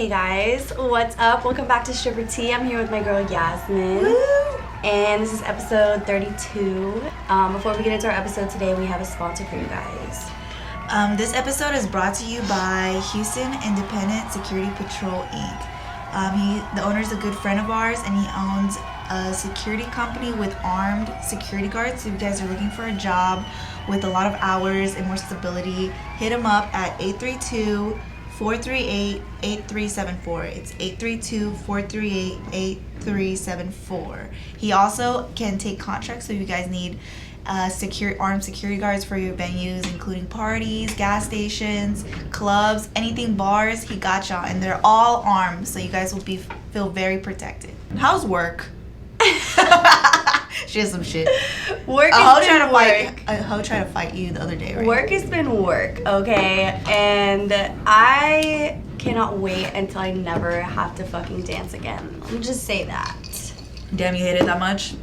Hey guys, what's up? Welcome back to Stripper Tea. I'm here with my girl Yazmine. Woo! And this is episode 32. Before we get into our episode today, we have a sponsor for you guys. This episode is brought to you by Houston Independent Security Patrol, Inc. The owner is a good friend of ours, and he owns a security company with armed security guards. So if you guys are looking for a job with a lot of hours and more stability, hit him up at 832-438-8374. It's 832-438-8374. He also can take contracts, so if you guys need armed security guards for your venues, including parties, gas stations, clubs, anything, bars, he got y'all. And they're all armed, so you guys will feel very protected. How's work? She has some shit. Work has been work. A hoe tried to fight you the other day, right? Work has been work, okay? And I cannot wait until I never have to fucking dance again. Let me just say that. Damn, you hate it that much?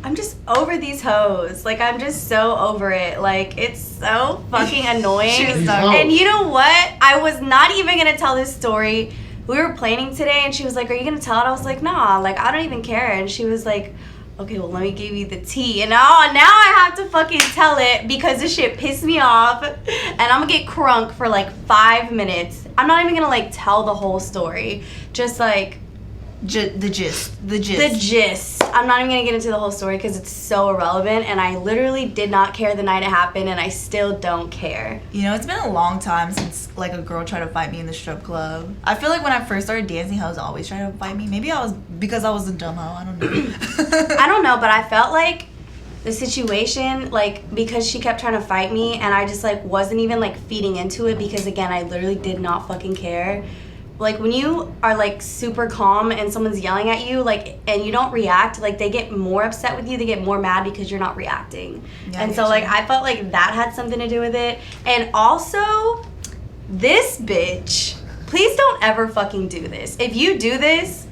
I'm just over these hoes. Like, I'm just so over it. Like, it's so fucking annoying. And you know what? I was not even gonna tell this story. We were planning today, and she was like, "Are you gonna tell it?" I was like, "Nah, like, I don't even care." And she was like, "Okay, well, let me give you the tea." And now I have to fucking tell it because this shit pissed me off, and I'm gonna get crunk for like 5 minutes. I'm not even gonna like tell the whole story, just like the gist. I'm not even gonna get into the whole story because it's so irrelevant, and I literally did not care the night it happened, and I still don't care. You know, it's been a long time since like a girl tried to fight me in the strip club. I feel like when I first started dancing, hoes always tried to fight me. Maybe because I was a dumb hoe. I don't know. I don't know, but I felt like the situation, like, because she kept trying to fight me, and I just like wasn't even like feeding into it because again, I literally did not fucking care. Like, when you are, like, super calm and someone's yelling at you, like, and you don't react, like, they get more upset with you. They get more mad because you're not reacting. Yeah, and so, like, I felt like that had something to do with it. And also, this bitch, please don't ever fucking do this. If you do this,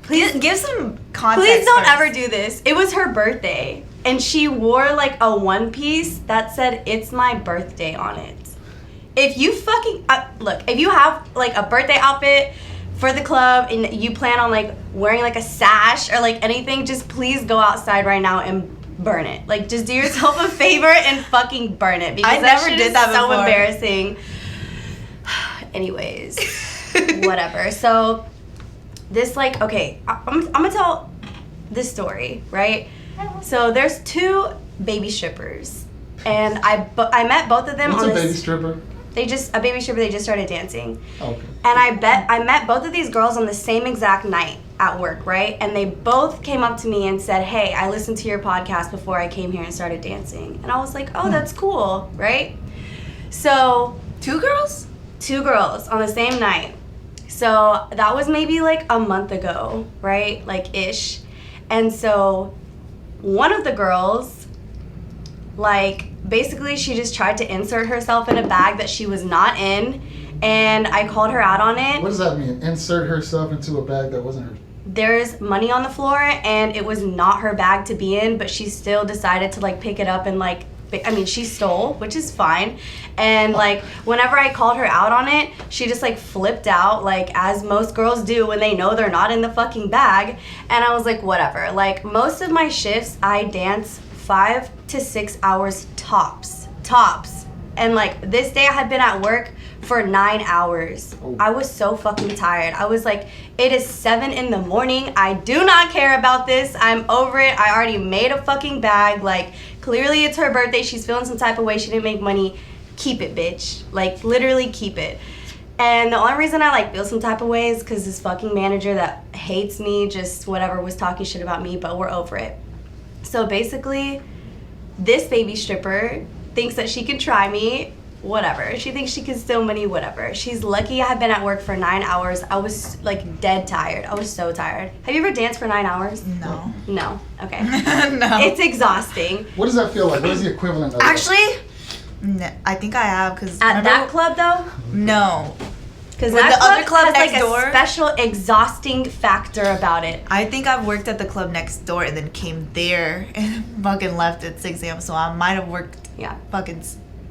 please give some context. Please don't ever do this. It was her birthday, and she wore, like, a one piece that said, "It's my birthday" on it. If you fucking look, if you have like a birthday outfit for the club and you plan on like wearing like a sash or like anything, just please go outside right now and burn it. Like, just do yourself a favor and fucking burn it, because I never did that so before. Embarrassing. Anyways, whatever. So this, like, okay, I'm gonna tell this story, right? So there's two baby strippers, and I met both of them. What's a baby stripper? They just started dancing. Okay. And I met both of these girls on the same exact night at work, right? And they both came up to me and said, "Hey, I listened to your podcast before I came here and started dancing." And I was like, "Oh, that's cool," right? So, Two girls on the same night. So that was maybe like a month ago, right? Like, ish. And so one of the girls, like, basically she just tried to insert herself in a bag that she was not in, and I called her out on it. What does that mean? Insert herself into a bag that wasn't hers? There's money on the floor, and it was not her bag to be in, but she still decided to like pick it up and like, I mean, she stole, which is fine. And like, whenever I called her out on it, she just like flipped out, like as most girls do when they know they're not in the fucking bag. And I was like, whatever. Like, most of my shifts, I dance 5 to 6 hours tops. And like, this day I had been at work for 9 hours. Oh. I was so fucking tired. I was like, it is 7 in the morning. I do not care about this. I'm over it. I already made a fucking bag. Like, clearly it's her birthday. She's feeling some type of way. She didn't make money. Keep it, bitch. Like, literally keep it. And the only reason I like feel some type of way is because this fucking manager that hates me, just whatever, was talking shit about me, but we're over it. So basically, this baby stripper thinks that she can try me, whatever. She thinks she can steal money, whatever. She's lucky I had been at work for 9 hours. I was like dead tired. I was so tired. Have you ever danced for 9 hours? No. No? Okay. No. It's exhausting. What does that feel like? What is the equivalent of Actually, no, I think I have, because At that club, though? No. Because With that the other club has next like door? a special exhausting factor about it. I think I've worked at the club next door and then came there and fucking left at 6 a.m. So I might have worked Yeah. fucking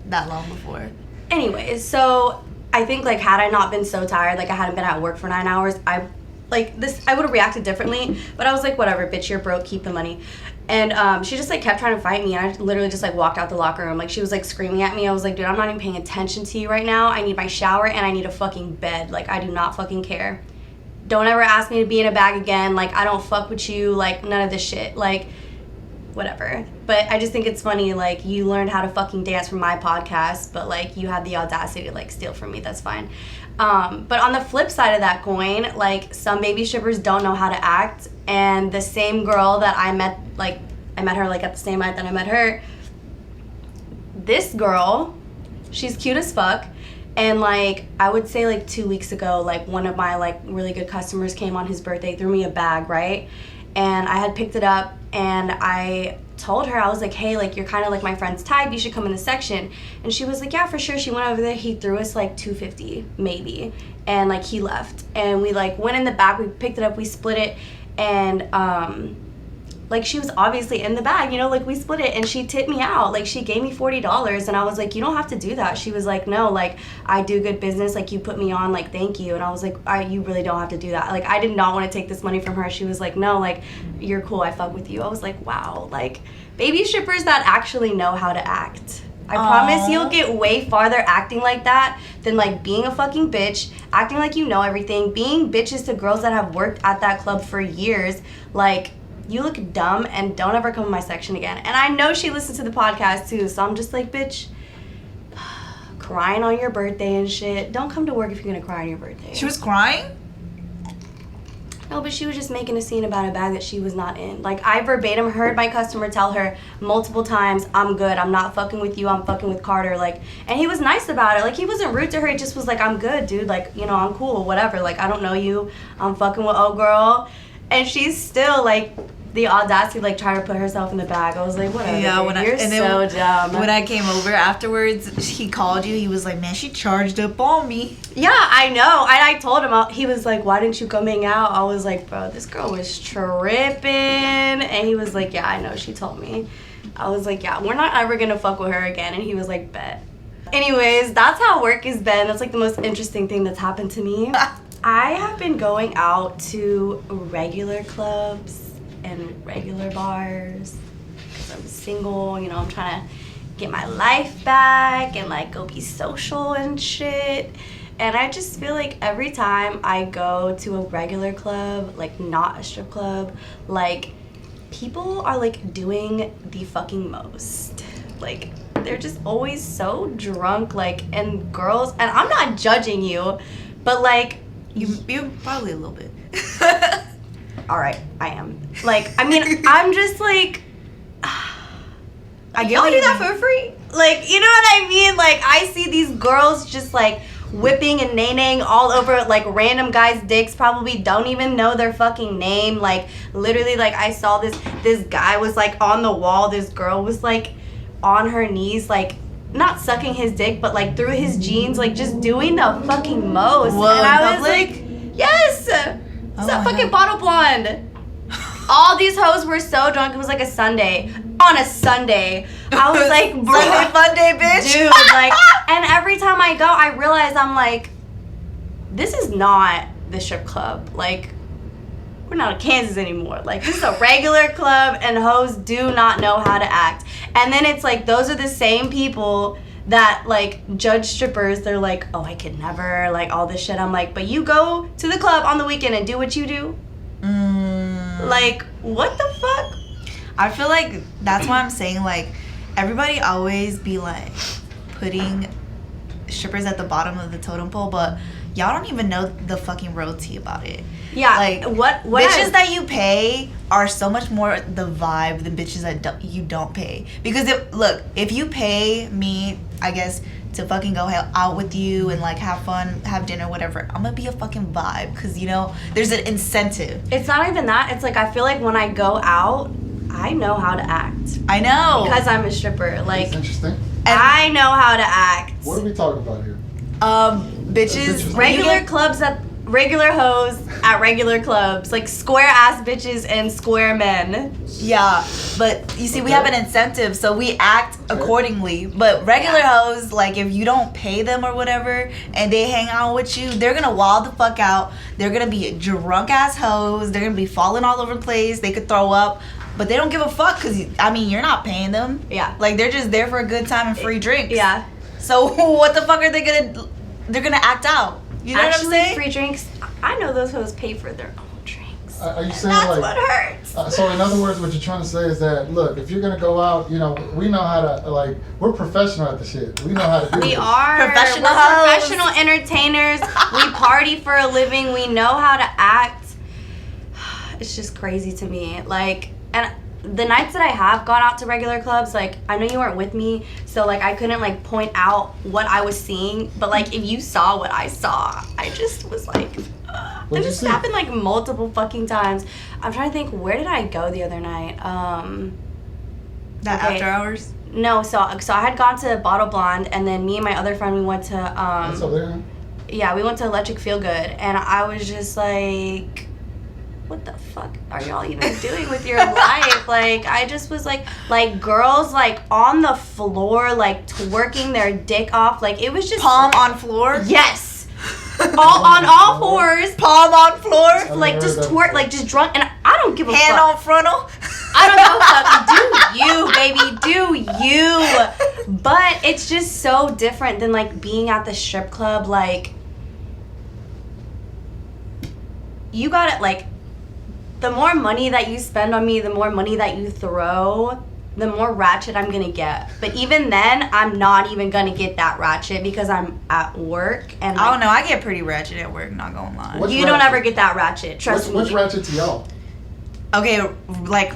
that long before. Anyways, so I think, like, had I not been so tired, like, I hadn't been at work for 9 hours, I would have reacted differently. But I was like, whatever, bitch, you're broke, keep the money. And she just, like, kept trying to fight me. And I literally just, like, walked out the locker room. Like, she was, like, screaming at me. I was like, dude, I'm not even paying attention to you right now. I need my shower and I need a fucking bed. Like, I do not fucking care. Don't ever ask me to be in a bag again. Like, I don't fuck with you. Like, none of this shit. Like, whatever. But I just think it's funny, like, you learned how to fucking dance from my podcast, but, like, you had the audacity to, like, steal from me. That's fine. But on the flip side of that coin, like, some baby strippers don't know how to act, and the same girl that I met her, like, at the same night that I met her, this girl, she's cute as fuck, and, like, I would say, like, 2 weeks ago, like, one of my, like, really good customers came on his birthday, threw me a bag, right? And I had picked it up, and I told her, I was like, hey, like, you're kind of like my friend's type, you should come in the section. And she was like, yeah, for sure. She went over there, he threw us like $250 maybe, and like he left, and we like went in the back, we picked it up, we split it, and like, she was obviously in the bag, you know, like, we split it, and she tipped me out. Like, she gave me $40, and I was like, you don't have to do that. She was like, no, like, I do good business, like, you put me on, like, thank you. And I was like, you really don't have to do that. Like, I did not want to take this money from her. She was like, no, like, you're cool, I fuck with you. I was like, wow, like, baby strippers that actually know how to act. I promise you'll get way farther acting like that than, like, being a fucking bitch, acting like you know everything, being bitches to girls that have worked at that club for years. Like, you look dumb, and don't ever come in my section again. And I know she listens to the podcast too, so I'm just like, bitch, crying on your birthday and shit. Don't come to work if you're gonna cry on your birthday. She was crying? No, but she was just making a scene about a bag that she was not in. Like, I verbatim heard my customer tell her multiple times, I'm good, I'm not fucking with you, I'm fucking with Carter. Like, and he was nice about it. Like, he wasn't rude to her, he just was like, I'm good, dude. Like, you know, I'm cool, whatever. Like, I don't know you, I'm fucking with old girl. And she's still, like, the audacity, like, trying to put herself in the bag. I was like, whatever, yeah, dude, you're so dumb. When I came over afterwards, he called you. He was like, man, she charged up on me. Yeah, I know. I told him, he was like, why didn't you come hang out? I was like, bro, this girl was tripping. And he was like, yeah, I know, she told me. I was like, yeah, we're not ever gonna fuck with her again. And he was like, bet. Anyways, that's how work has been. That's, like, the most interesting thing that's happened to me. I have been going out to regular clubs and regular bars because I'm single, you know, I'm trying to get my life back and, like, go be social and shit. And I just feel like every time I go to a regular club, like, not a strip club, like, people are, like, doing the fucking most. Like, they're just always so drunk, like, and girls, and I'm not judging you, but, like, you probably a little bit. all right, I am. Like, I mean, I'm just like, y'all do that for free? Like, you know what I mean? Like, I see these girls just, like, whipping and nay-naying all over, like, random guys' dicks, probably don't even know their fucking name. Like, literally, like, I saw this guy was, like, on the wall. This girl was, like, on her knees, like, not sucking his dick, but, like, through his jeans, like, just doing the fucking most. Whoa, and I was public? like, yes! Oh, That fucking bottle blonde. All these hoes were so drunk. It was like a Sunday. On a Sunday. I was like, bro. Sunday fun day, bitch. Dude, like, and every time I go, I realize I'm like, this is not the strip club. Like, we're not in Kansas anymore. Like, this is a regular club, and hoes do not know how to act. And then it's like, those are the same people that, like, judge strippers. They're like, oh, I could never, like, all this shit. I'm like, but you go to the club on the weekend and do what you do? Like, what the fuck? I feel like that's why I'm saying, like, everybody always be, like, putting strippers at the bottom of the totem pole, but y'all don't even know the fucking real tea about it. Yeah, like, what bitches that you pay are so much more the vibe than bitches that you don't pay. Because if you pay me, I guess, to fucking go out with you and, like, have fun, have dinner, whatever, I'm gonna be a fucking vibe, because, you know, there's an incentive. It's not even that. It's like, I feel like when I go out, I know how to act. I know. Because I'm a stripper. Like, That's interesting. I know how to act. What are we talking about here? Bitches, Regular clubs, regular hoes at regular clubs, like square ass bitches and square men. Yeah, but you see, we have an incentive, so we act accordingly. But regular hoes, like if you don't pay them or whatever, and they hang out with you, they're gonna wild the fuck out. They're gonna be drunk ass hoes. They're gonna be falling all over the place. They could throw up, but they don't give a fuck because I mean you're not paying them. Yeah. Like they're just there for a good time and free drinks. Yeah. So what the fuck are they gonna? They're gonna act out. You know Actually, what I'm saying? free drinks. I know those hoes pay for their own drinks. Are you saying That's like? what hurts. So in other words, what you're trying to say is that look, if you're gonna go out, you know, we know how to like. We're professional at the shit. We know how to do We this. are Professional We're hoes. professional entertainers. We party for a living. We know how to act. It's just crazy to me. Like, and the nights that I have gone out to regular clubs, like, I know you weren't with me, so like I couldn't like point out what I was seeing. But like, if you saw what I saw, I just was like, What'd you this see? happened like multiple fucking times. I'm trying to think, where did I go the other night? That Okay. after hours. No, so I had gone to Bottle Blonde, and then me and my other friend, we went to That's over there. Huh? yeah, we went to Electric Feel Good, and I was just like, what the fuck are y'all even doing with your life? Like, I just was like girls like on the floor, like twerking their dick off, like it was just Palm on floor. Yes, all on all fours, Palm on floor. like heard just that twerk, before. like just drunk, and I don't give a Hand fuck. on frontal. I don't give a fuck. Do you, baby? Do you? But it's just so different than like being at the strip club. Like, you got it. Like, the more money that you spend on me, the more money that you throw, the more ratchet I'm gonna get. But even then, I'm not even gonna get that ratchet because I'm at work and I like, don't know. I get pretty ratchet at work. Not gonna lie. What's you don't ratchet? ever get that ratchet. Trust What's me. ratchet to y'all? Okay, like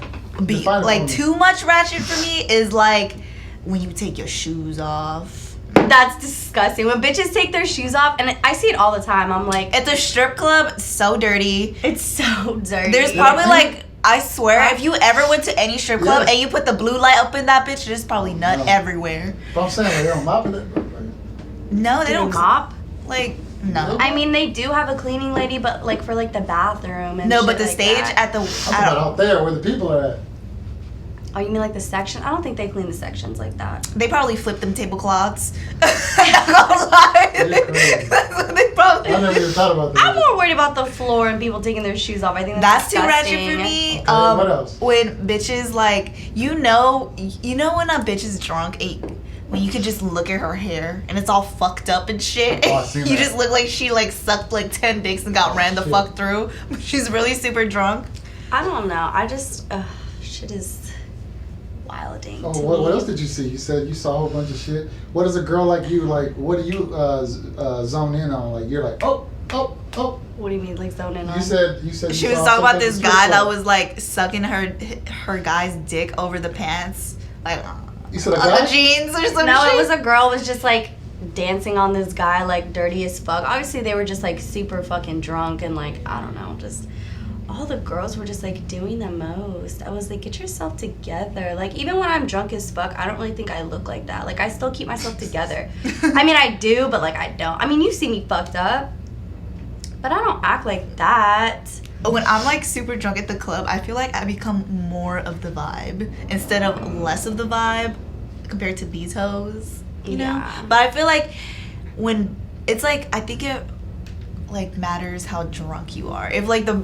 Define it for like me. too much ratchet for me is like when you take your shoes off That's disgusting. When bitches take their shoes off, and I see it all the time. I'm like, at the strip club. So dirty. it's so dirty. There's Yeah. probably like, I swear, if you ever went to any strip club Yeah. and you put the blue light up in that bitch, there's probably nut No. everywhere. But I'm saying like, they don't mop it. No, they Do don't mop. like no. I mean, they do have a cleaning lady, but like for like the bathroom and No, shit but the like stage that. at the I'm talking about out there where the people are at. Oh, you mean like the section? I don't think they clean the sections like that. they probably flip them tablecloths. I'm not gonna lie. You're crazy. That's what they probably I never even thought about that. I'm more worried about the floor and people taking their shoes off. I think That's that's too ratchet disgusting. for me. Okay, what else? When bitches like, you know when a bitch is drunk, when you can just look at her hair and it's all fucked up and shit. Oh, I seen You that. just look like she like sucked like 10 dicks and got ran the Shit. fuck through. She's really super drunk. I don't know. I just shit is wilding. Oh, to what me. else did you see? You said you saw a whole bunch of shit. What is a girl like you like? What do you zone in on? Like you're like, oh. What do you mean, like zoning in on? You said She you was saw talking something about at the this strip guy that club. was like sucking her guy's dick over the pants, like You said a on guy? the jeans or some No, shit. it was a girl was just like dancing on this guy like dirty as fuck. Obviously they were just like super fucking drunk and like I don't know, just all the girls were just like doing the most. I was like, get yourself together. Like even when I'm drunk as fuck, I don't really think I look like that. Like I still keep myself together. I mean I do, but like I don't. I mean you see me fucked up, but I don't act like that. When I'm like super drunk at the club, I feel like I become more of the vibe instead of less of the vibe compared to these hoes, you know? Yeah. But I feel like when it's like, I think it like matters how drunk you are. If like the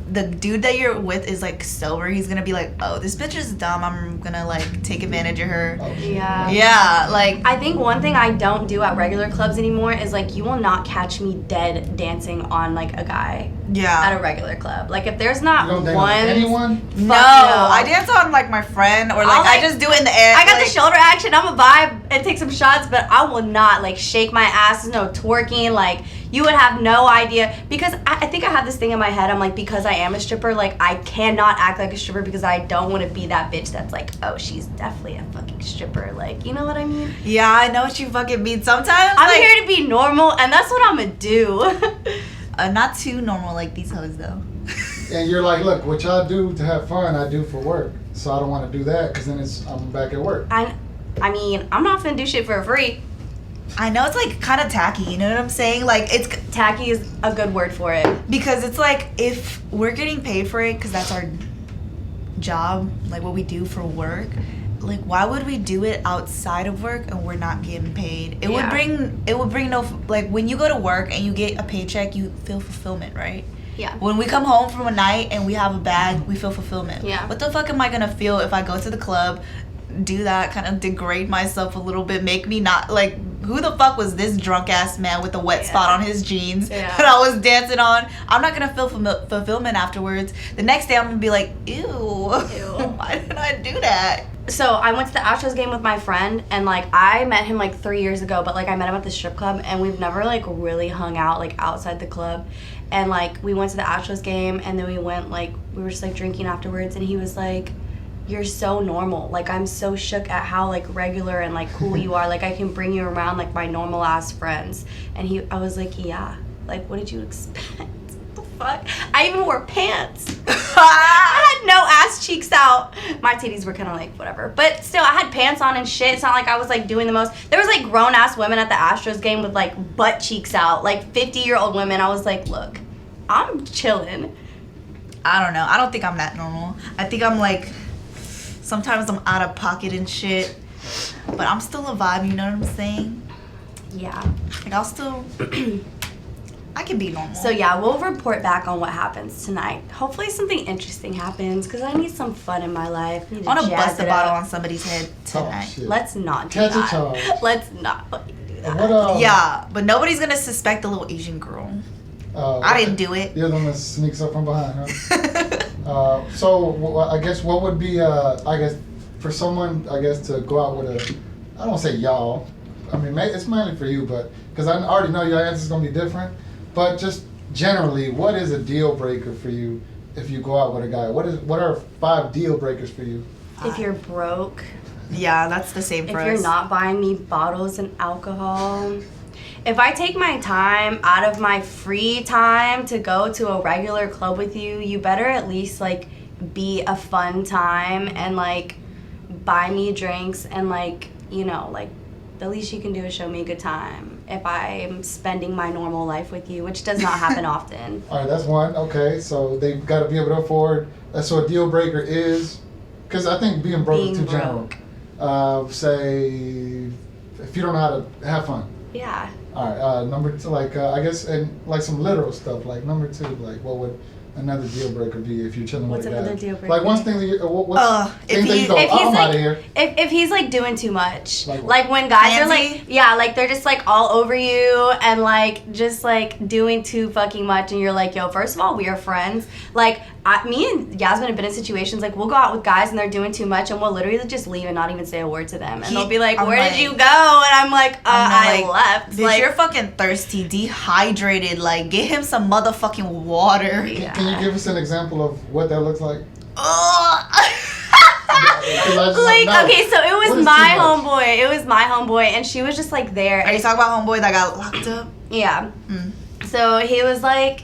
dude that you're with is like sober, he's gonna be like, oh, this bitch is dumb, I'm gonna like take advantage of her. Oh, shit. Yeah. Yeah, like I think one thing I don't do at regular clubs anymore is like you will not catch me dead dancing on like a guy at yeah. a regular club. Like if there's You not don't dance one, with anyone? No, no. I dance on like my friend or like I'll, I like- just do it in the air. I got like, the shoulder action. I'm a vibe and take some shots, but I will not like shake my ass. There's no twerking. Like you would have no idea because I think I have this thing in my head. I'm like because I am a stripper, like I cannot act like a stripper because I don't want to be that bitch that's like, oh, she's definitely a fucking stripper. Like you know what I mean? Yeah, I know what you fucking mean. Sometimes I'm like, here to be normal, and that's what I'm gonna do. not too normal like these hoes though. And you're like, look, what y'all do to have fun, I do for work. So I don't want to do that because then I'm back at work. I mean, I'm not finna do shit for free. I know it's like kind of tacky, you know what I'm saying? Like it's Tacky is a good word for it. because it's like if we're getting paid for it because that's our job, like what we do for work. Like why would we do it outside of work and we're not getting paid? It would bring no, like when you go to work and you get a paycheck, you feel fulfillment, right? Yeah. When we come home from a night and we have a bag, we feel fulfillment. Yeah. What the fuck am I gonna feel if I go to the club, do that, kind of degrade myself a little bit, make me not like, who the fuck was this drunk ass man with a wet spot on his jeans that I was dancing on? I'm not gonna feel fulfillment afterwards. The next day I'm gonna be like, ew. Why did I do that? So I went to the Astros game with my friend, and like I met him like 3 years ago, but like I met him at the strip club, and we've never like really hung out like outside the club. And like we went to the Astros game, and then we went like we were just like drinking afterwards, and he was like, "You're so normal. Like I'm so shook at how like regular and like cool you are. Like I can bring you around like my normal ass friends." And I was like, "Yeah. Like what did you expect?" Fuck. I even wore pants. I had no ass cheeks out. My titties were kind of like whatever, but still I had pants on and shit. It's not like I was like doing the most. There was like grown ass women at the Astros game with like butt cheeks out, like 50-year-old women. I was like, look, I'm chilling. I don't know. I don't think I'm that normal. I think I'm like, sometimes I'm out of pocket and shit, but I'm still a vibe. You know what I'm saying? Yeah. Like I'll still. I can be normal. So yeah, we'll report back on what happens tonight. Hopefully something interesting happens because I need some fun in my life. I want to bust a bottle on somebody's head tonight. Oh, Let's not do Catch a that. charge. Let's not fucking do that. What, yeah, but nobody's gonna suspect the little Asian girl. I didn't do it. You're the one that sneaks up from behind, huh? I guess what would be, I guess, for someone, I guess, to go out with a, I don't say y'all. I mean, it's mainly for you, but because I already know your answer's gonna be different. But just generally, what is a deal breaker for you if you go out with a guy? What are 5 deal breakers for you? If you're broke. Yeah, that's the same for us. If you're not buying me bottles and alcohol. If I take my time out of my free time to go to a regular club with you, you better at least like be a fun time and like buy me drinks and like, you know, like the least you can do is show me a good time if I'm spending my normal life with you, which does not happen often. All right, that's one. Okay, so they've got to be able to afford. So a deal breaker is, because I think being broke is too general. Say, if you don't know how to have fun. Yeah. All right, number 2, like, I guess, and like some literal stuff, like number 2, like what would another deal breaker be if you're chilling What's with a guy? another deal breaker? Like one thing that you, what's thing that you go, if he's I'm like, out of here. If he's like doing too much, Like what? like when guys are Nancy? like, yeah, like they're just like all over you and like just like doing too fucking much, and you're like, yo, first of all, we are friends. Like me and Yazmine have been in situations like we'll go out with guys and they're doing too much, and we'll literally just leave and not even say a word to them, and they'll be like, where did you go? And I'm like, I left. Bitch, you're fucking thirsty, dehydrated. Like, get him some motherfucking water. Yeah. Can you give us an example of what that looks like? Like, okay, so it was my homeboy. It was my homeboy, and she was just like there. Are you talking about homeboy that got locked up? Yeah. So he was like,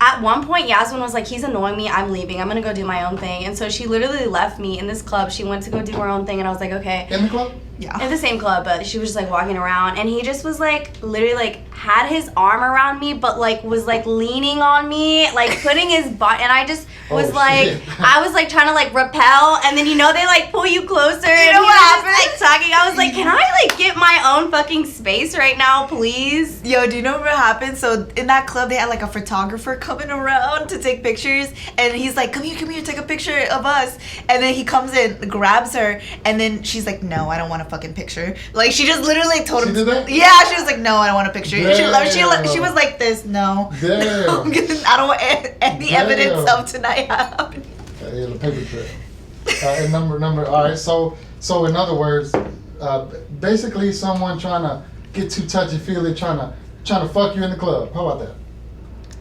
at one point, Yazmine was like, he's annoying me. I'm leaving. I'm going to go do my own thing. And so she literally left me in this club. She went to go do her own thing, and I was like, okay. In the club? Yeah. In the same club, but she was just like walking around, and he just was like literally like had his arm around me, but like was like leaning on me, like putting his butt, and I just was I was like trying to like repel, and then you know they like pull you closer, and know he what was happened? just, like talking. I was like, can I like get my own fucking space right now, please? Yo, do you know what happened? So in that club, they had like a photographer coming around to take pictures, and he's like, come here, take a picture of us. And then he comes in, grabs her, and then she's like, no, I don't want a fucking picture. Like, she just literally told him. She did that? Yeah, she was like, no, I don't want a picture. She was like this, no. Damn. I don't want any evidence of tonight happening. Yeah, the paper trail. And number. All right. So in other words, basically someone trying to get too touchy feely, trying to fuck you in the club. How about that?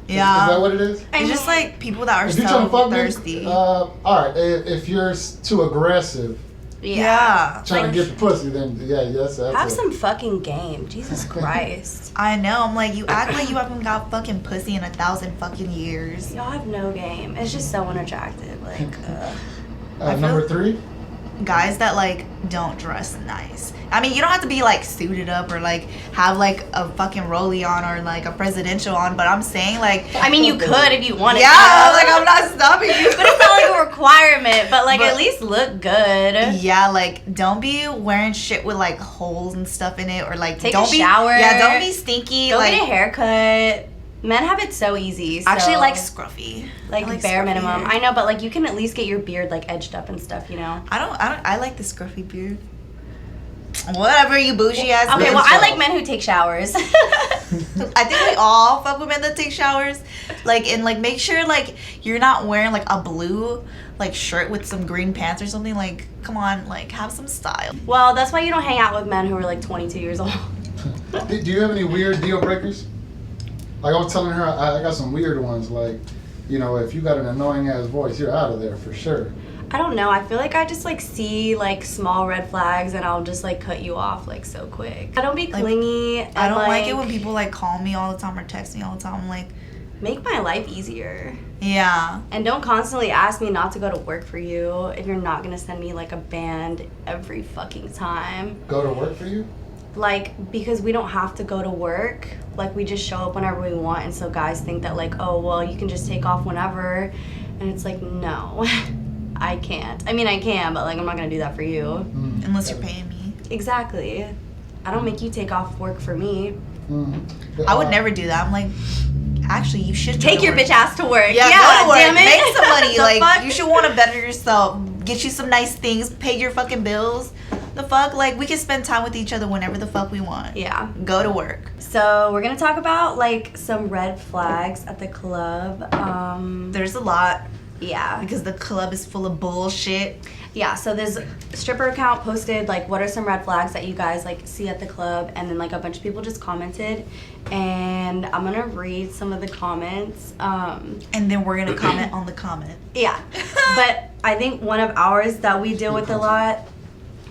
Yeah. Is that what it is? It's just like people that are If you're trying to so fuck thirsty. me, all right. If you're too aggressive, Yeah. trying to get the pussy, then that's Have some fucking game, Jesus Christ. I know. I'm like, you act like you haven't got fucking pussy in 1,000 fucking years. Y'all have no game. It's just so unattractive. Like, number 3. guys that like don't dress nice. I mean, you don't have to be like suited up or like have like a fucking rollie on or like a presidential on, but I'm saying like, I mean, you could if you wanted yeah, to. like I'm not stopping you, But it's not like a requirement, but like at least look good. Yeah, like don't be wearing shit with like holes and stuff in it, or like Take a shower. Yeah, don't be stinky. Go like, get a haircut. Men have it so easy. So. Actually, like scruffy. Like bare scruffy minimum. hair. I know, but like you can at least get your beard like edged up and stuff, you know. I like the scruffy beard. Whatever, you bougie ass. Okay, bitch. well, I like men who take showers. I think we all fuck with men that take showers. Like, and like make sure like you're not wearing like a blue like shirt with some green pants or something. Like, come on, like have some style. Well, that's why you don't hang out with men who are like 22 years old. Do you have any weird deal breakers? Like I was telling her, I got some weird ones. Like, you know, if you got an annoying ass voice, you're out of there for sure. I don't know. I feel like I just like see like small red flags and I'll just like cut you off like so quick. I don't be clingy. Like, and, I don't like it when people like call me all the time or text me all the time. I'm like, make my life easier. yeah. And don't constantly ask me not to go to work for you if you're not gonna send me like a band every fucking time. Go to work for you? Like, because we don't have to go to work. Like, we just show up whenever we want. And so guys think that like, oh, well, you can just take off whenever. And it's like, no, I can't. I mean, I can, but like, I'm not gonna do that for you. Unless you're paying me. Exactly. I don't make you take off work for me. I would never do that. I'm like, actually, you should Take your bitch ass to work. Yeah, go to work. damn it. Make some money. The Like, fuck? you should want to better yourself. Get you some nice things. Pay your fucking bills. The fuck? Like, we can spend time with each other whenever the fuck we want. Yeah. Go to work. So we're gonna talk about like some red flags at the club. There's a lot Yeah. because the club is full of bullshit. Yeah, so this stripper account posted like what are some red flags that you guys like see at the club, and then like a bunch of people just commented, and I'm gonna read some of the comments. And then we're gonna comment on the comment. Yeah, but I think one of ours that we deal with a lot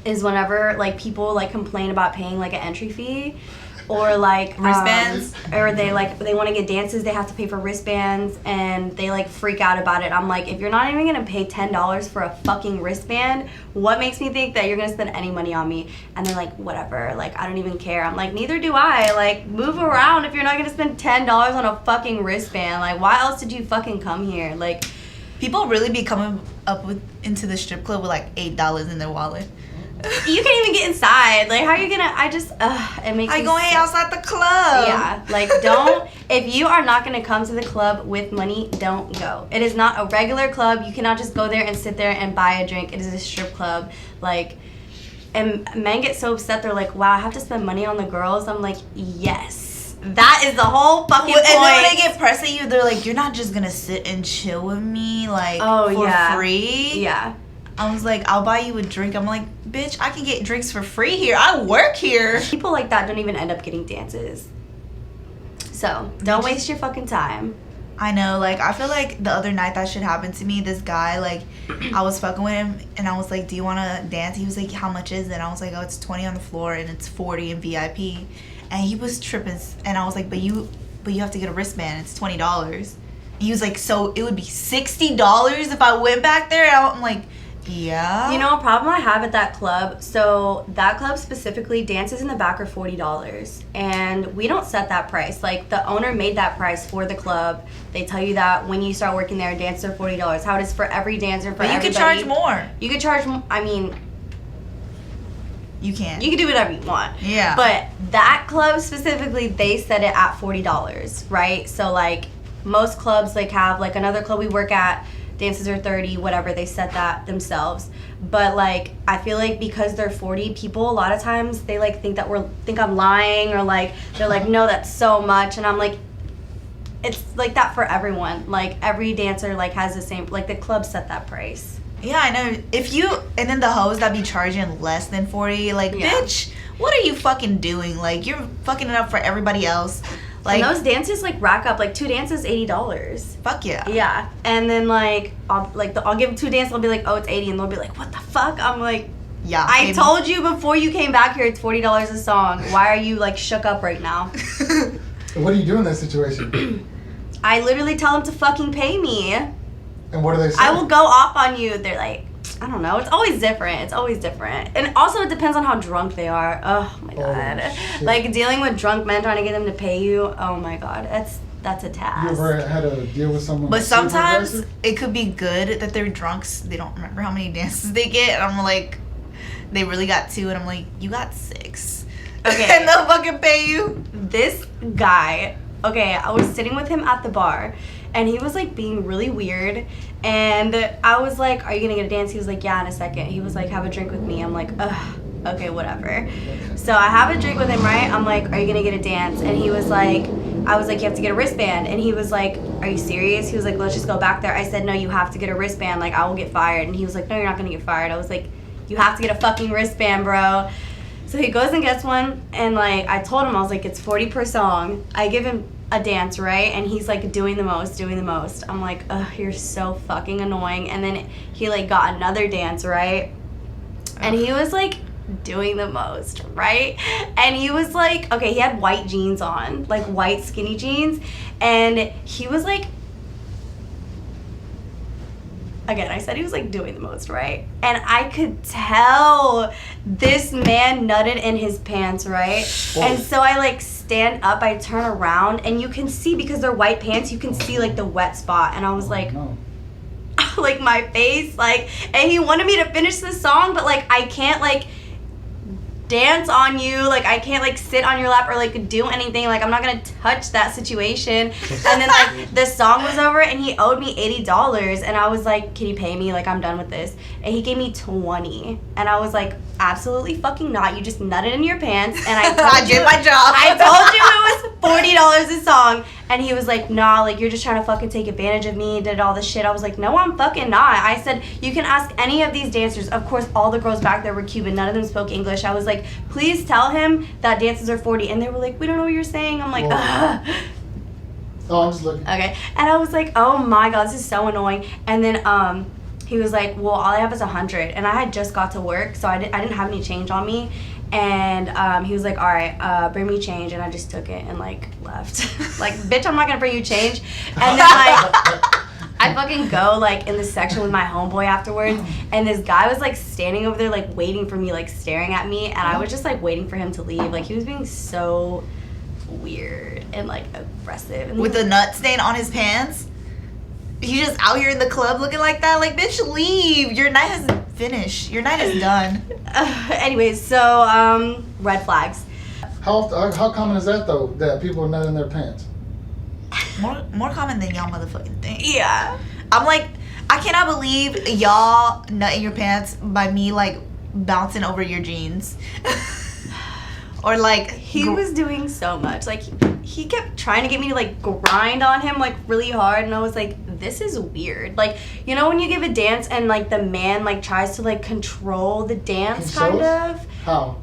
is whenever like people like complain about paying like an entry fee. Or like Wristbands? Or they want to get dances, they have to pay for wristbands, and they like freak out about it. I'm like, if you're not even gonna pay $10 for a fucking wristband, what makes me think that you're gonna spend any money on me? And they're like, whatever, like I don't even care. I'm like, neither do I. Like, move around if you're not gonna spend $10 on a fucking wristband. Like, why else did you fucking come here? Like, People really be coming up into the strip club with like $8 in their wallet. you can't even get inside. Like, how are you gonna? It makes I me go hang outside the club. Yeah, like don't. If you are not gonna come to the club with money, don't go. It is not a regular club. You cannot just go there and sit there and buy a drink. It is a strip club. Like, and men get so upset. They're like, "Wow, I have to spend money on the girls." I'm like, "Yes, that is the whole fucking point." And then when they get pressed at you, they're like, "You're not just gonna sit and chill with me, like for free." Yeah. I was like, "I'll buy you a drink." I'm like, "Bitch, I can get drinks for free here. I work here." People like that don't even end up getting dances. So don't waste your fucking time. I know, like, I feel like the other night that shit happened to me. This guy, like, I was fucking with him, and I was like, "Do you want to dance?" He was like, "How much is it?" And I was like, "Oh, it's 20 on the floor, and it's 40 in VIP." And he was tripping, and I was like, but you have to get a wristband. It's $20. He was like, "So it would be $60 if I went back there?" And I'm like, yeah. You know, a problem I have at that club, so that club specifically, dances in the back are $40. And we don't set that price. Like, the owner made that price for the club. They tell you that when you start working there, dances are $40. How it is for every dancer, for but you everybody. could charge more. You could charge, I mean, you can. you can do whatever you want. Yeah. But that club specifically, they set it at $40, right? So, like, most clubs, like, have, like, another club we work at, dances are 30, whatever, they set that themselves. But like, I feel like because they're 40 people, a lot of times they like think I'm lying, or like they're like, no, that's so much. And I'm like, it's like that for everyone. Like, every dancer like has the same, like, the club set that price. Yeah, I know. And then the hoes that be charging less than 40, like, Yeah. bitch, what are you fucking doing? Like, you're fucking it up for everybody else. Like, and those dances like rack up, like 2 dances $80. fuck yeah. Yeah. And then like I'll give 2 dances, I'll be like, oh, it's 80, and they'll be like, what the fuck? I'm like, Yeah. I baby. told you before you came back here, it's $40 a song. Why are you like shook up right now? What do you do in that situation? I literally tell them to fucking pay me. And what do they say? I will go off on you. They're like, I don't know. It's always different. And also it depends on how drunk they are. Oh my god. Like dealing with drunk men trying to get them to pay you. Oh my god. That's a task. You ever had to deal with someone? But sometimes it could be good that they're drunks. They don't remember how many dances they get. And I'm like, they really got 2. And I'm like, you got 6. Okay. And they'll fucking pay you. This guy, okay, I was sitting with him at the bar. And he was like being really weird. And I was like, are you gonna get a dance? He was like, yeah, in a second. He was like, have a drink with me. I'm like, ugh, okay, whatever. So I have a drink with him, right? I'm like, are you gonna get a dance? And he was like, I was like, you have to get a wristband. And he was like, are you serious? He was like, let's just go back there. I said, no, you have to get a wristband. Like, I will get fired. And he was like, no, you're not gonna get fired. I was like, you have to get a fucking wristband, bro. So he goes and gets one. And like, I told him, I was like, it's 40 per song. I give him a dance, right? And he's like doing the most. I'm like, ugh, you're so fucking annoying. And then he like got another dance, right? And he was like doing the most, right? And he was like, okay, he had white jeans on, like white skinny jeans, and he was like, again, I said he was like doing the most, right? And I could tell this man nutted in his pants, right? And so I like stand up, I turn around, and you can see, because they're white pants, you can see like the wet spot. And I was like, like my face, like, and he wanted me to finish the song, but like I can't like dance on you, like I can't like sit on your lap or like do anything, like I'm not gonna touch that situation. And then like the song was over and he owed me $80, and I was like, can you pay me, like I'm done with this? And he gave me 20, and I was like, absolutely fucking not, you just nutted in your pants. And I told you, did my job. I told you it was $40 a song. And he was like, nah, like you're just trying to fucking take advantage of me, did all this shit. I was like, no, I'm fucking not. I said, you can ask any of these dancers. Of course, all the girls back there were Cuban. None of them spoke English. I was like, please tell him that dances are 40. And they were like, we don't know what you're saying. I'm like, ugh. Oh, I'm just looking. Okay. And I was like, oh my God, this is so annoying. And then he was like, well, all I have is 100. And I had just got to work, so I didn't have any change on me. And he was like, all right, bring me change. And I just took it and like left. Like, bitch, I'm not gonna bring you change. And then like I fucking go like in the section with my homeboy afterwards, and this guy was like standing over there like waiting for me, like staring at me, and I was just like waiting for him to leave. Like he was being so weird and like aggressive. And with a nut stain on his pants? He's just out here in the club looking like that? Like, bitch, leave. Your night hasn't finished. Your night is done. Anyways, so red flags. How common is that though, that people nut in their pants? More common than y'all motherfucking think. Yeah. I'm like, I cannot believe y'all nut in your pants by me like bouncing over your jeans. Or like he was doing so much. Like he kept trying to get me to like grind on him like really hard, and I was like, this is weird. Like, you know when you give a dance and like the man like tries to like control the dance kind of? How?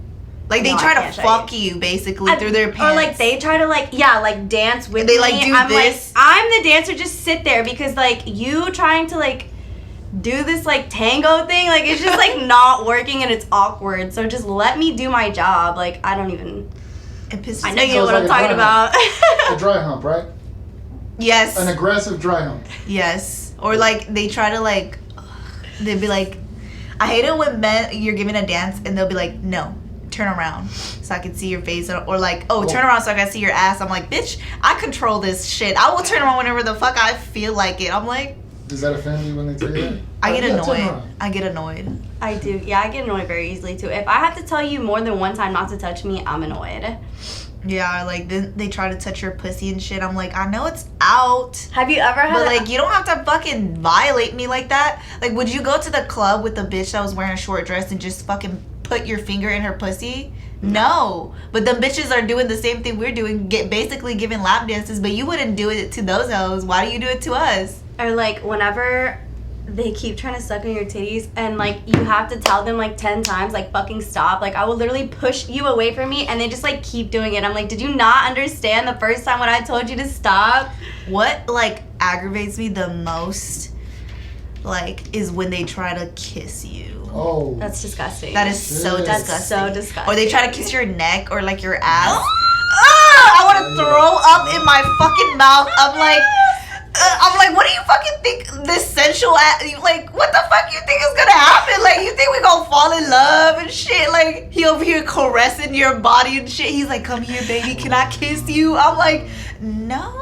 Like they try to fuck you basically through their pants. Or like they try to like like dance with me. They like do I'm this. Like, I'm the dancer, just sit there, because like you trying to like do this like tango thing, like it's just like not working and it's awkward. So just let me do my job. Like I don't even. It pisses I know you know what I'm talking about. A dry hump, right? Yes. An aggressive dry hump. Yes. Or like they try to like, they'd be like, I hate it when men, you're giving a dance and they'll be like, no, turn around so I can see your face. Or like, oh, turn around so I can see your ass. I'm like, bitch, I control this shit. I will turn around whenever the fuck I feel like it. I'm like. Does that offend you when they tell you that? I get annoyed. I get annoyed. I do. Yeah, I get annoyed very easily too. If I have to tell you more than one time not to touch me, I'm annoyed. Yeah, like then they try to touch your pussy and shit. I'm like, I know it's out. Have you ever had? But like, you don't have to fucking violate me like that. Like, would you go to the club with a bitch that was wearing a short dress and just fucking put your finger in her pussy? No. But them bitches are doing the same thing we're doing, basically giving lap dances. But you wouldn't do it to those hoes. Why do you do it to us? Or like whenever they keep trying to suck on your titties and like you have to tell them like 10 times like fucking stop. Like I will literally push you away from me and they just like keep doing it. I'm like, did you not understand the first time when I told you to stop? What like aggravates me the most like is when they try to kiss you. Oh, that's disgusting. That is so disgusting. That's so disgusting. Or they try to kiss your neck or like your ass. I want to throw up in my fucking mouth. I'm like, I'm like, what do you fucking think this sensual like, what the fuck you think is gonna happen? Like, you think we gonna fall in love and shit? Like, he over here caressing your body and shit. He's like, come here, baby, can I kiss you? I'm like, no.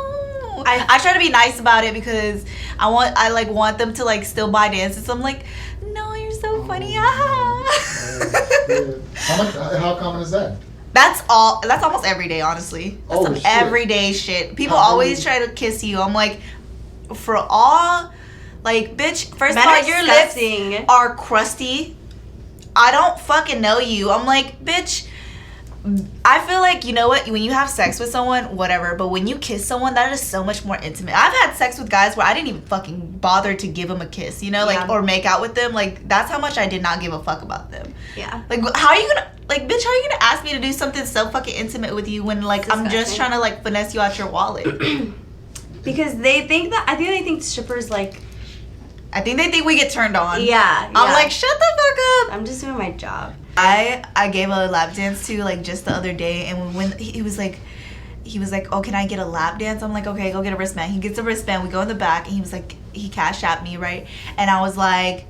I try to be nice about it because I want them to like still buy dances. I'm like, no, you're so funny. How common is that? That's almost every day, honestly. That's some everyday shit. People always try to kiss you. I'm like, for all, like, bitch, first of all, your lips are crusty. I don't fucking know you. I'm like, bitch, I feel like, you know what, when you have sex with someone, whatever, but when you kiss someone, that is so much more intimate. I've had sex with guys where I didn't even fucking bother to give them a kiss, you know, like, or make out with them. Like, that's how much I did not give a fuck about them. Yeah. Like, how are you gonna, like, bitch, how are you gonna ask me to do something so fucking intimate with you when, like, I'm just trying to, like, finesse you out your wallet? Because they think that, I think they think strippers, like, I think they think we get turned on. Yeah. I'm like, shut the fuck up. I'm just doing my job. I gave a lap dance to, like, just the other day, and when he was like, oh, can I get a lap dance? I'm like, okay, go get a wristband. He gets a wristband. We go in the back, and he was like, he cashed at me, right? And I was like,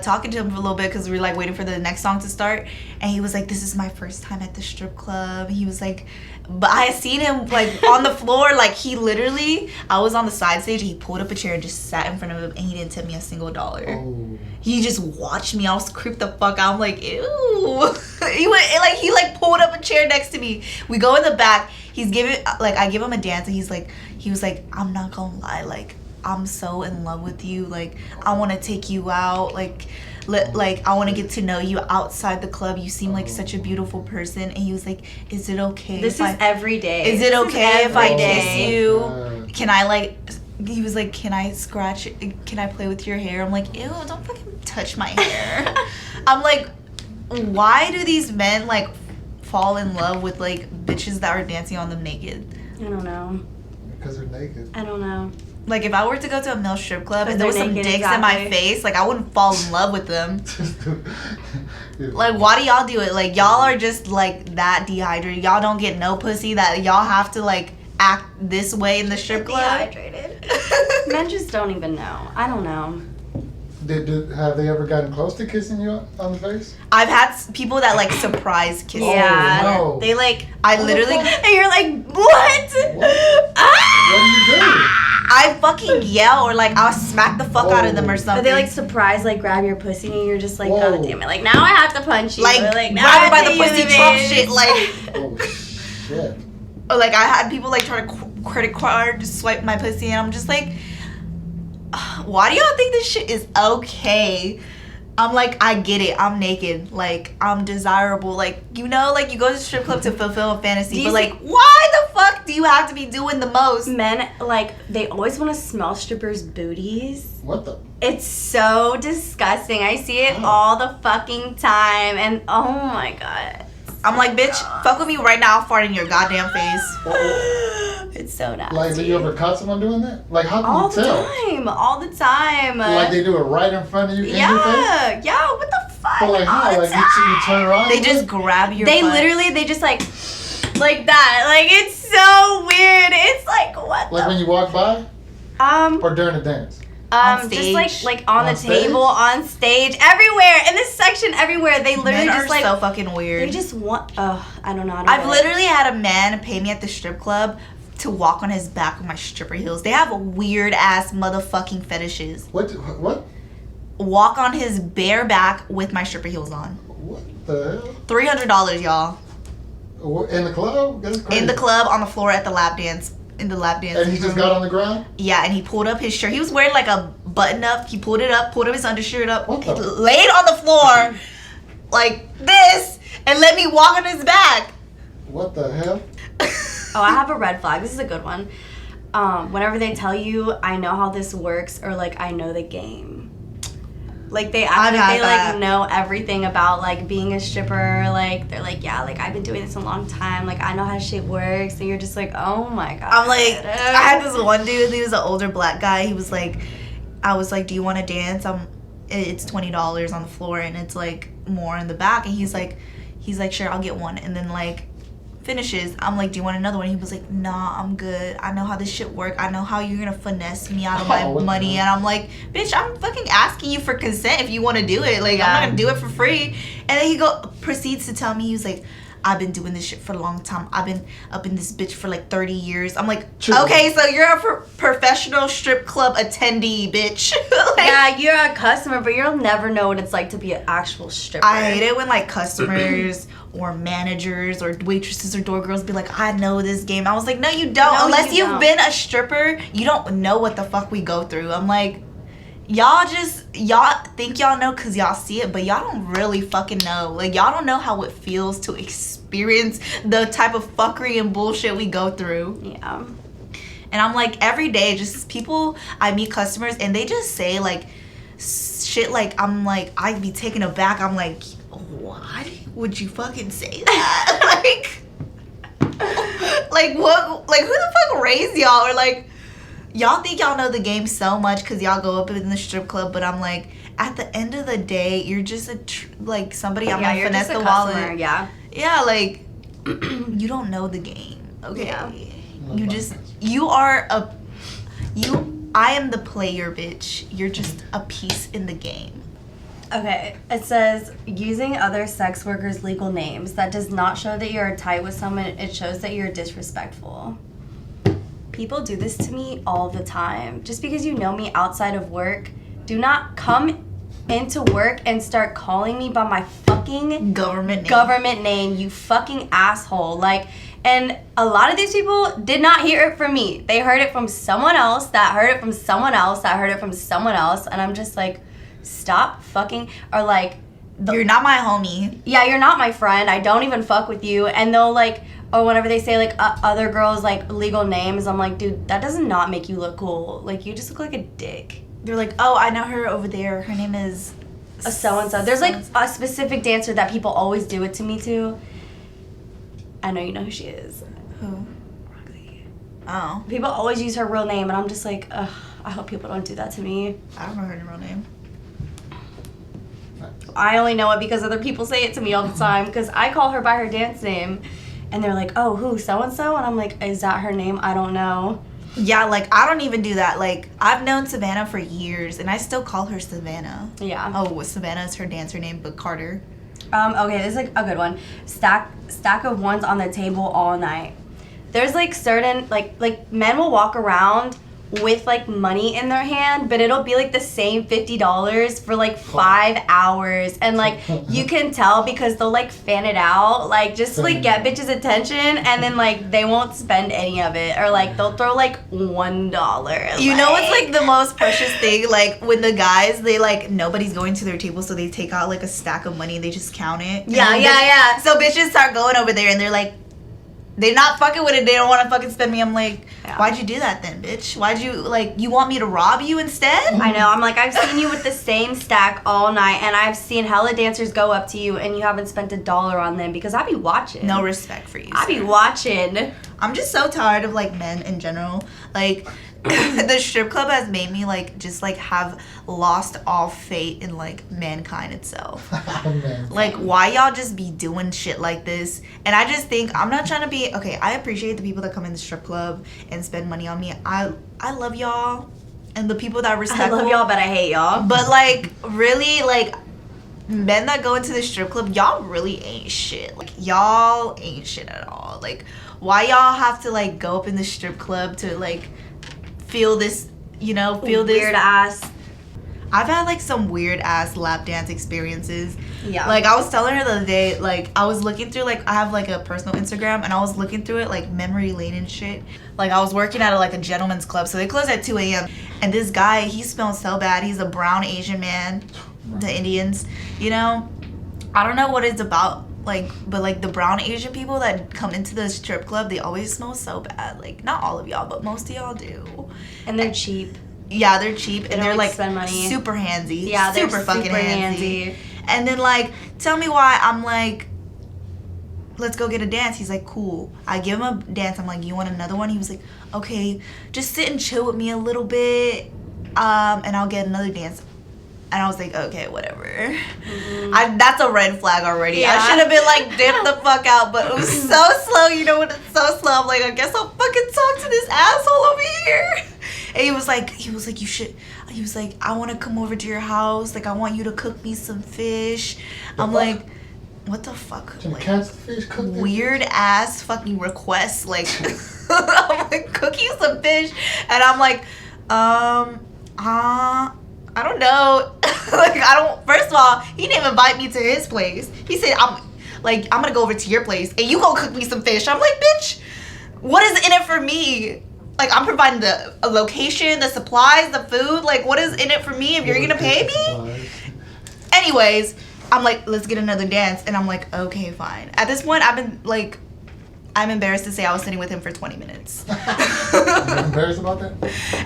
talking to him for a little bit because we were like waiting for the next song to start, and he was like, this is my first time at the strip club. He was like, but I had seen him like on the floor, like he literally, I was on the side stage, he pulled up a chair and just sat in front of him, and he didn't tip me a single dollar. Oh. He just watched me. I was creeped the fuck out. I'm like, ew. he pulled up a chair next to me. We go in the back. He's giving, like, I give him a dance, and he was like, I'm not gonna lie, like, I'm so in love with you. Like, I want to take you out. Like, I want to get to know you outside the club. You seem like such a beautiful person. And he was like, is it okay this is every day. Is it okay if I kiss you? Yeah. Can I, like, he was like, can I scratch, can I play with your hair? I'm like, ew, don't fucking touch my hair. I'm like, why do these men, like, fall in love with, like, bitches that are dancing on them naked? I don't know. Because they're naked. I don't know. Like, if I were to go to a male strip club and there was some dicks in my face, like, I wouldn't fall in love with them. Like, why do y'all do it? Like, y'all are just, like, that dehydrated. Y'all don't get no pussy that y'all have to, like, act this way in the strip club. Dehydrated. Men just don't even know. I don't know. Have they ever gotten close to kissing you on the face? I've had people that, like, surprise kiss me. Yeah. Oh, no. They, like, I literally... And you're like, what? What do you do? I fucking yell or, like, I'll smack the fuck out of them or something. But they, like, surprise, like, grab your pussy and you're just like, oh, damn it. Like, now I have to punch you. Like, now grab it by the pussy Trump shit, like... Oh, shit. Or, like, I had people, like, try to credit card swipe my pussy, and I'm just like... Why do y'all think this shit is okay? I'm like, I get it. I'm naked. Like, I'm desirable. Like, you know, like, you go to the strip club to fulfill a fantasy. But, like, why the fuck do you have to be doing the most? Men, like, they always want to smell strippers' booties. What the? It's so disgusting. I see it all the fucking time. And, oh, my God. I'm like, bitch, fuck with me right now. I'll fart in your goddamn face. It's so nasty. Like, have you ever caught someone doing that? Like, how can all you tell? All the time. Like, they do it right in front of you in your face? Yeah, what the fuck? But, like, how? Like, you turn around? They just grab your They butt. literally, they just, like that. Like, it's so weird. It's like, what Like, when you walk by? Or during the dance? On just like on the stage? table, on stage, everywhere in this section, everywhere. They literally Men just are like so fucking weird. They just want. I don't know. I've literally had a man pay me at the strip club to walk on his back with my stripper heels. They have weird ass motherfucking fetishes. What? Walk on his bare back with my stripper heels on. What the hell? $300, y'all. In the club? That's crazy. In the club, on the floor, at the lap dance. In the lap dance. And he just got on the ground? Yeah, and he pulled up his shirt. He was wearing like a button up. He pulled it up, pulled up his undershirt up, What the? laid on the floor like this, and let me walk on his back. What the hell? Oh, I have a red flag. This is a good one. Whenever they tell you, I know how this works, or like I know the game. Like they act like they like know everything about like being a stripper. Like they're like, yeah, like I've been doing this a long time. Like I know how shit works. And you're just like, oh my god. I'm like, I had this one dude. He was an older black guy. He was like, I was like, do you want to dance? It's $20 on the floor, and it's like more in the back. And he's like, sure, I'll get one. And then like finishes, I'm like, do you want another one? He was like, nah, I'm good. I know how this shit work. I know how you're gonna finesse me out of my money. And I'm like, bitch, I'm fucking asking you for consent if you want to do it. Like, I'm not gonna do it for free. And then he proceeds to tell me, he was like, I've been doing this shit for a long time. I've been up in this bitch for like 30 years. I'm like, okay, so you're a professional strip club attendee, bitch. Like, yeah, you're a customer, but you'll never know what it's like to be an actual stripper. I hate it when like customers or managers or waitresses or door girls be like, I know this game. I was like, no, you don't. No, Unless you you've been a stripper, you don't know what the fuck we go through. I'm like, y'all think y'all know because y'all see it, but y'all don't really fucking know. Like, y'all don't know how it feels to experience the type of fuckery and bullshit we go through. Yeah. And I'm like, every day, just people, I meet customers and they just say like shit like, I'm like, I'd be taken aback. I'm like, why would you fucking say that? like what? Like, who the fuck raised y'all? Or like, y'all think y'all know the game so much because y'all go up in the strip club, but I'm like, at the end of the day, you're just like somebody. I'm gonna finesse the wallet. Yeah. Yeah, like you don't know the game. Okay. Yeah. I am the player, bitch. You're just a piece in the game. Okay, it says, using other sex workers' legal names. That does not show that you're tight with someone. It shows that you're disrespectful. People do this to me all the time. Just because you know me outside of work, do not come into work and start calling me by my fucking government name, you fucking asshole. Like, and a lot of these people did not hear it from me. They heard it from someone else that heard it from someone else that heard it from someone else. And I'm just like, stop fucking, or like, you're not my homie. Yeah, you're not my friend. I don't even fuck with you. And they'll like, or whenever they say like other girls like legal names, I'm like, dude, that does not make you look cool. Like, you just look like a dick. They're like, oh, I know her over there. Her name is a so-and-so. There's like a specific dancer that people always do it to me to. I know you know who she is. Who? Roxy. Oh. People always use her real name, and I'm just like, ugh, I hope people don't do that to me. I don't know her real name. I only know it because other people say it to me all the time, because I call her by her dance name, and they're like, oh, who, so-and-so? And I'm like, is that her name? I don't know. Yeah, like, I don't even do that. Like, I've known Savannah for years, and I still call her Savannah. Yeah. Oh, Savannah is her dancer name, but Carter. Okay, this is like a good one. Stack of ones on the table all night. There's like certain, like men will walk around with like money in their hand, but it'll be like the same $50 for like 5 hours, and like you can tell because they'll like fan it out, like just to like get bitches' attention, and then like they won't spend any of it, or like they'll throw like $1. You know what's like the most precious thing? Like when the guys, they like, nobody's going to their table, so they take out like a stack of money and they just count it. Yeah. So bitches start going over there and they're like, they're not fucking with it. They don't want to fucking spend me. I'm like, why'd you do that then, bitch? Why'd you, like, you want me to rob you instead? I know. I'm like, I've seen you with the same stack all night, and I've seen hella dancers go up to you, and you haven't spent $1 on them, because I be watching. No respect for you. I be watching. I'm just so tired of, like, men in general. Like, the strip club has made me, like, just, like, have lost all faith in, like, mankind itself. Like, why y'all just be doing shit like this? And I just think, I'm not trying to be, okay, I appreciate the people that come in the strip club and spend money on me. I love y'all. And the people that respect I love y'all, but I hate y'all. But, like, really, like, men that go into the strip club, y'all really ain't shit. Like, y'all ain't shit at all. Like, why y'all have to, like, go up in the strip club to, like, feel this, you know, feel this weird ass. I've had like some weird ass lap dance experiences. Yeah. Like I was telling her the other day, like I was looking through, like I have like a personal Instagram, and I was looking through it, like memory lane and shit. Like I was working at like a gentleman's club, so they close at 2 a.m. And this guy, he smells so bad. He's a brown Asian man, the Indians, you know. I don't know what it's about. Like, but like the brown Asian people that come into the strip club, they always smell so bad. Like, not all of y'all, but most of y'all do. And they're cheap. Yeah, they're cheap, and they're like spend money. Super handsy. Yeah, they're super fucking super handsy. And then like, tell me why. I'm like, let's go get a dance. He's like, cool. I give him a dance. I'm like, you want another one? He was like, okay, just sit and chill with me a little bit, and I'll get another dance. And I was like, okay, whatever. That's a red flag already. Yeah. I should have been like, dip the fuck out, but it was so slow. You know when it's so slow, I'm like, I guess I'll fucking talk to this asshole over here. And he was like, you should. He was like, I want to come over to your house. Like, I want you to cook me some fish. I'm like, what the fuck? Can Like, catch the fish, cook the weird ass fucking requests. Like, I'm like, cook you some fish. And I'm like, I don't know. First of all, he didn't invite me to his place. He said, I'm gonna go over to your place and you gonna cook me some fish. I'm like, bitch, what is in it for me? Like, I'm providing the location, the supplies, the food. Like, what is in it for me if you're gonna pay me? Anyways, I'm like, let's get another dance. And I'm like, okay, fine. At this point, I'm embarrassed to say I was sitting with him for 20 minutes. You're embarrassed about that?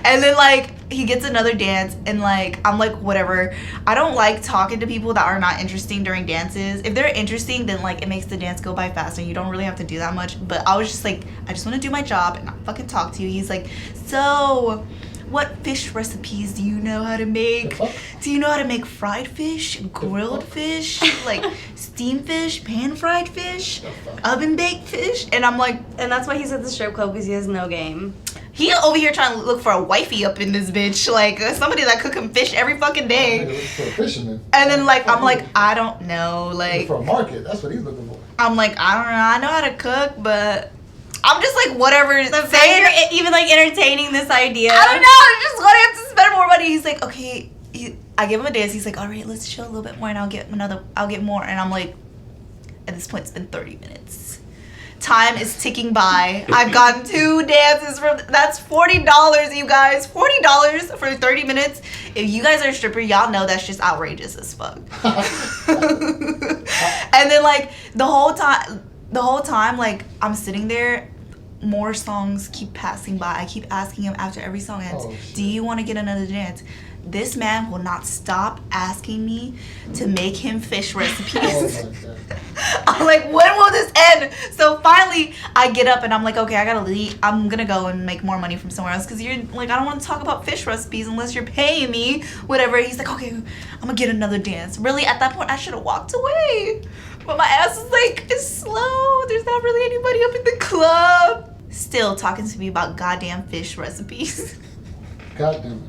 And then, like, he gets another dance, and, like, I'm like, whatever. I don't like talking to people that are not interesting during dances. If they're interesting, then, like, it makes the dance go by fast, and you don't really have to do that much. But I was just like, I just want to do my job and not fucking talk to you. He's like, so, what fish recipes do you know how to make? Do you know how to make fried fish, grilled fish, like steamed fish, pan-fried fish, oven-baked fish? And I'm like... And that's why he's at the strip club, because he has no game. He over here trying to look for a wifey up in this bitch. Like, somebody that cook him fish every fucking day. Looking for a fisherman. And then, like, I'm like, I don't know. Like, for a market. That's what he's looking for. I'm like, I don't know. I know how to cook, but... I'm just like, whatever. The fact you're even like entertaining this idea. I don't know. I just want him to spend more money. He's like, okay. I give him a dance. He's like, all right, let's chill a little bit more, and I'll get more. And I'm like, at this point, it's been 30 minutes. Time is ticking by. I've gotten 2 dances from. That's $40, you guys. $40 for 30 minutes. If you guys are a stripper, y'all know that's just outrageous as fuck. And then like the whole time, like I'm sitting there. More songs keep passing by. I keep asking him after every song ends, do you want to get another dance? This man will not stop asking me to make him fish recipes. I'm like, when will this end? So finally, I get up and I'm like, okay, I gotta leave. I'm gonna go and make more money from somewhere else because you're like, I don't want to talk about fish recipes unless you're paying me, whatever. He's like, okay, I'm gonna get another dance. Really, at that point, I should have walked away. But my ass is like, it's slow. There's not really anybody up in the club. Still talking to me about goddamn fish recipes. Goddamn.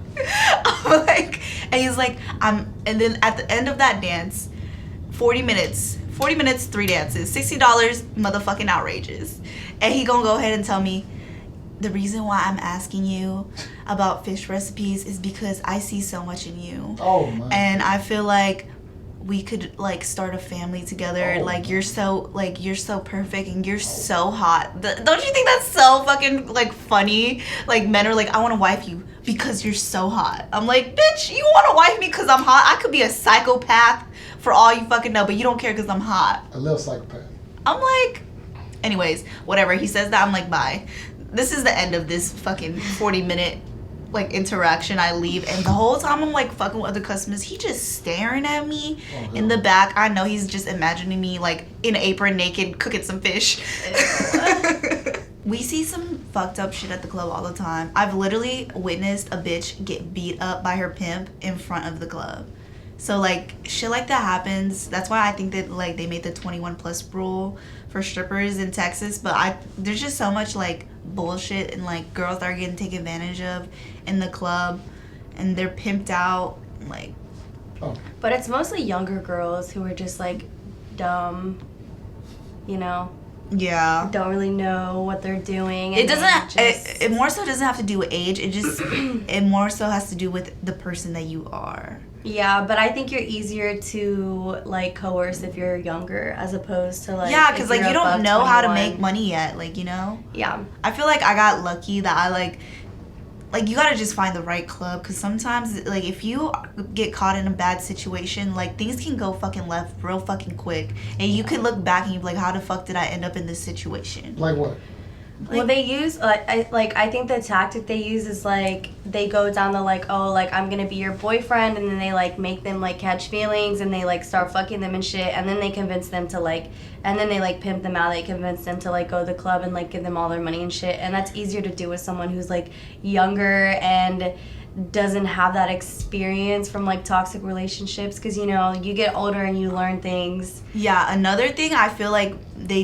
I'm like, and he's like, and then at the end of that dance, 40 minutes, 3 dances, $60, motherfucking outrageous. And he gonna go ahead and tell me, the reason why I'm asking you about fish recipes is because I see so much in you. Oh my. And I feel like we could like start a family together. Oh. Like you're so perfect and you're so hot. Don't you think that's so fucking like funny? Like men are like, I want to wife you because you're so hot. I'm like, bitch, you want to wife me because I'm hot? I could be a psychopath for all you fucking know, but you don't care because I'm hot. A little psychopath. I'm like, anyways, whatever. He says that, I'm like, bye. This is the end of this fucking 40-minute like interaction. I leave, and the whole time I'm like fucking with other customers. He just staring at me in the back. I know he's just imagining me like in an apron, naked, cooking some fish. We see some fucked up shit at the club all the time. I've literally witnessed a bitch get beat up by her pimp in front of the club. So like shit like that happens. That's why I think that like they made the 21+ rule for strippers in Texas. But there's just so much like bullshit and like girls that are getting taken advantage of in the club, and they're pimped out like. Oh. But it's mostly younger girls who are just like dumb, you know. Yeah. Don't really know what they're doing. It doesn't. It more so doesn't have to do with age. It just it more so has to do with the person that you are. Yeah, but I think you're easier to like coerce if you're younger as opposed to like. Yeah, because like you don't know 21. how to make money yet, like, you know. Yeah. I feel like I got lucky that I like you gotta just find the right club, because sometimes like if you get caught in a bad situation, like things can go fucking left real fucking quick, and you can look back and you be like, how the fuck did I end up in this situation? Like what? Well, they use I think the tactic they use is like they go down the like, oh, like I'm gonna be your boyfriend, and then they like make them like catch feelings, and they like start fucking them and shit, and then they convince them to like, and then they like pimp them out. They convince them to like go to the club and like give them all their money and shit, and that's easier to do with someone who's like younger and doesn't have that experience from like toxic relationships, because you know you get older and you learn things. Yeah, another thing I feel like they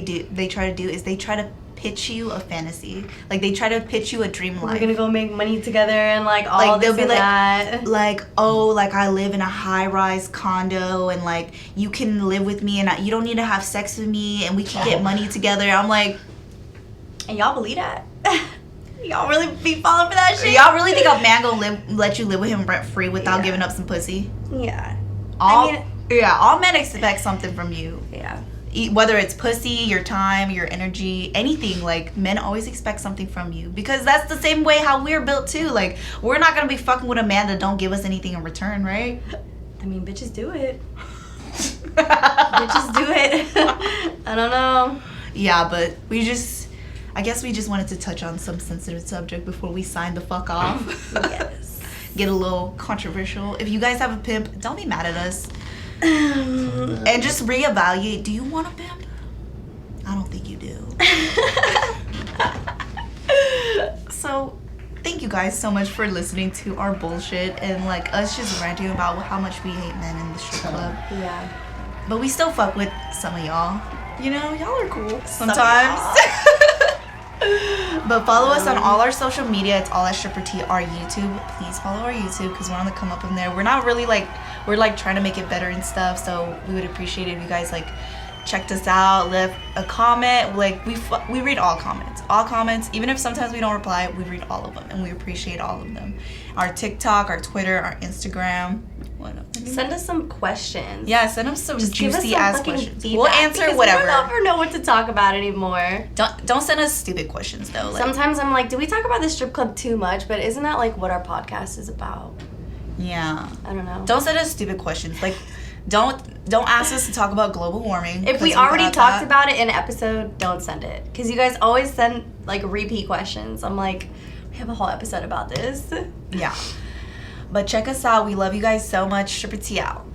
try to do is they try to pitch you a fantasy. Like they try to pitch you a dream life. We're gonna go make money together and like all like this they'll be and like that. like, oh, like I live in a high-rise condo and like you can live with me and you don't need to have sex with me and we can get money together. I'm like, and y'all believe that? Y'all really be falling for that shit? y'all really think a man gonna let you live with him rent free without giving up some pussy? Yeah. All men expect something from you. Yeah. Whether it's pussy, your time, your energy, anything. Like, men always expect something from you because that's the same way how we're built too. Like, we're not gonna be fucking with a man that don't give us anything in return, right? I mean, bitches do it. Bitches do it. I don't know. Yeah, but I guess we just wanted to touch on some sensitive subject before we sign the fuck off. Yes. Get a little controversial. If you guys have a pimp, don't be mad at us. And just reevaluate. Do you want a pimp? I don't think you do. So, thank you guys so much for listening to our bullshit and like us just ranting about how much we hate men in the strip club. Yeah. But we still fuck with some of y'all. You know, y'all are cool sometimes. But follow us on all our social media. It's all at Stripper T, our YouTube. Please follow our YouTube because we're on the come up in there. We're not really like, we're like trying to make it better and stuff. So we would appreciate it if you guys like checked us out, left a comment. Like we read all comments. All comments, even if sometimes we don't reply, we read all of them and we appreciate all of them. Our TikTok, our Twitter, our Instagram. What else? Send us some questions. Yeah, send us some Just give us juicy some ass fucking questions. feedback, We'll answer because whatever. We don't ever know what to talk about anymore. Don't send us stupid questions though. Like, Sometimes I'm like, do we talk about the strip club too much? But isn't that like what our podcast is about? yeah. I don't know. Don't send us stupid questions. Like, don't ask us to talk about global warming. If we already talked about it in an episode, don't send it. Because you guys always send like repeat questions. I'm like, we have a whole episode about this. Yeah. But check us out. We love you guys so much. Stripper T out.